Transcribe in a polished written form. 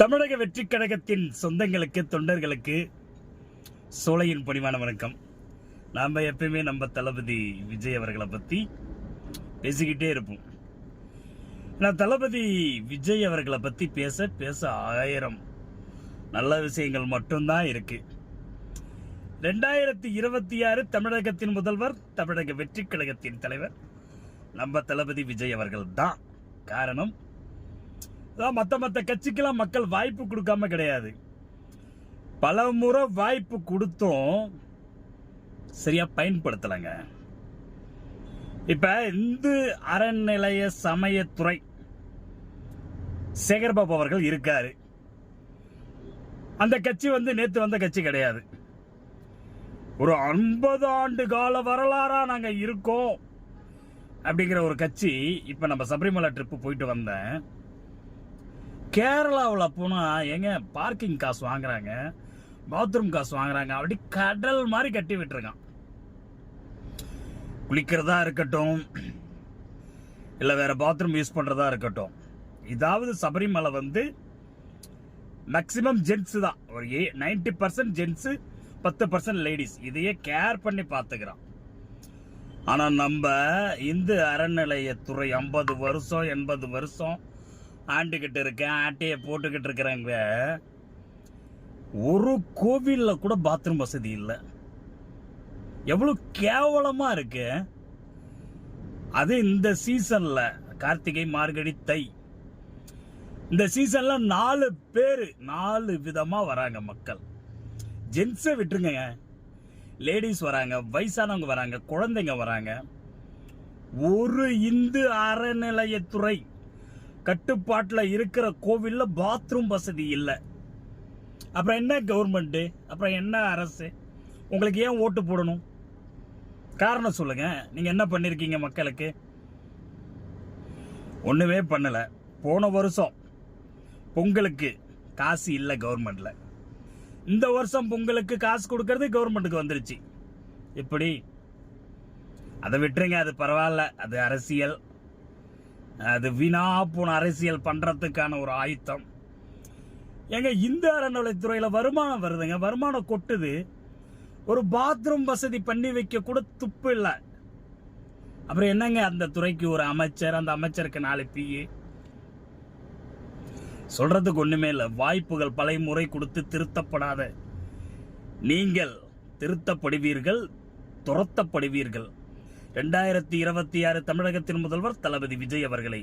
தமிழக வெற்றி கழகத்தின் சொந்தங்களுக்கு, தொண்டர்களுக்கு சோலையின் பணிவான வணக்கம். நாம் எப்பயுமே நம்ம தளபதி விஜய் அவர்களை பற்றி பேசிக்கிட்டே இருப்போம். நான் தளபதி விஜய் அவர்களை பற்றி பேச 1000 நல்ல விஷயங்கள் மட்டும்தான் இருக்கு. 2026 தமிழகத்தின் முதல்வர், தமிழக வெற்றி கழகத்தின் தலைவர் நம்ம தளபதி விஜய் அவர்கள் தான். காரணம், மற்ற கட்சிக்கெல்லாம் மக்கள் வாய்ப்பு கொடுக்காம கிடையாது, பல முறை வாய்ப்பு கொடுத்தும் சரியா பயன்படுத்தலைங்க. இப்ப இந்து அறநிலைய சமயத்துறை சேகர்பாபு அவர்கள் இருக்காரு. அந்த கட்சி நேத்து வந்த கட்சி கிடையாது. ஒரு 50 ஆண்டு கால வரலாறா நாங்க இருக்கோம் அப்படிங்கிற ஒரு கட்சி. இப்ப நம்ம சபரிமலை ட்ரிப்பு போயிட்டு வந்தேன். கேரளாவில் போனா எங்க பார்க்கிங் காசு வாங்குறாங்க, பாத்ரூம் காசு வாங்குறாங்க, அப்படி கடல் மாதிரி கட்டி விட்டுருக்கான். குளிக்கிறதா இருக்கட்டும், இல்ல வேற பாத்ரூம் யூஸ் பண்றதா இருக்கட்டும், இதாவது சபரிமலை மேக்சிமம் ஜென்ஸ் தான். ஒரு 90% ஜென்ஸ், 10% லேடிஸ். இதையே கேர் பண்ணி பார்த்துக்கிறான். ஆனா நம்ம இந்து அறநிலையத்துறை 50 வருஷம் 80 வருஷம் ஆண்டுகிட்டு இருக்கேன், ஆட்டையை போட்டுக்கிட்டு இருக்கிறாங்க. ஒரு கோவில்ல கூட பாத்ரூம் வசதி இல்லை. எவ்வளவு கேவலமா இருக்கு. அது இந்த சீசன்ல, கார்த்திகை மார்கழி தை, இந்த சீசன்ல 4 பேர் 4 விதமா வராங்க மக்கள். ஜென்ஸை விட்டுருங்க, லேடிஸ் வராங்க, வயசானவங்க வராங்க, குழந்தைங்க வராங்க. ஒரு இந்து அறநிலையத்துறை கட்டுப்பாட்டில் இருக்கிற கோவில்ல பாத்ரூம் வசதி இல்லை. அப்புறம் என்ன கவர்மெண்ட், அப்புறம் என்ன அரசு? உங்களுக்கு ஏன் ஓட்டு போடணும்? காரணம் சொல்லுங்க. நீங்க என்ன பண்ணிருக்கீங்க மக்களுக்கு? ஒண்ணுமே பண்ணல. போன வருஷம் பொங்கலுக்கு காசு இல்லை கவர்மெண்ட்ல. இந்த வருஷம் பொங்கலுக்கு காசு கொடுக்கறது கவர்மெண்ட்டுக்கு வந்துருச்சு. எப்படி? அதை விட்டுருங்க, அது பரவாயில்ல, அது அரசியல். அது வீணா போன அரசியல் பண்றதுக்கான ஒரு ஆயுத்தம். எங்க இந்து அறநிலையத்துறையில வருமானம் வருதுங்க, வருமானம் கொட்டுது. ஒரு பாத்ரூம் வசதி பண்ணி வைக்க கூட துப்பு இல்லை. அப்புறம் என்னங்க அந்த துறைக்கு ஒரு அமைச்சர், அந்த அமைச்சருக்கு 4 PA? சொல்றதுக்கு ஒண்ணுமே இல்லை. வாய்ப்புகள் பல முறை கொடுத்து திருத்தப்படாத நீங்கள் திருத்தப்படுவீர்கள், துரத்தப்படுவீர்கள். 2026 தமிழகத்தின் முதல்வர் தளபதி விஜய் அவர்களை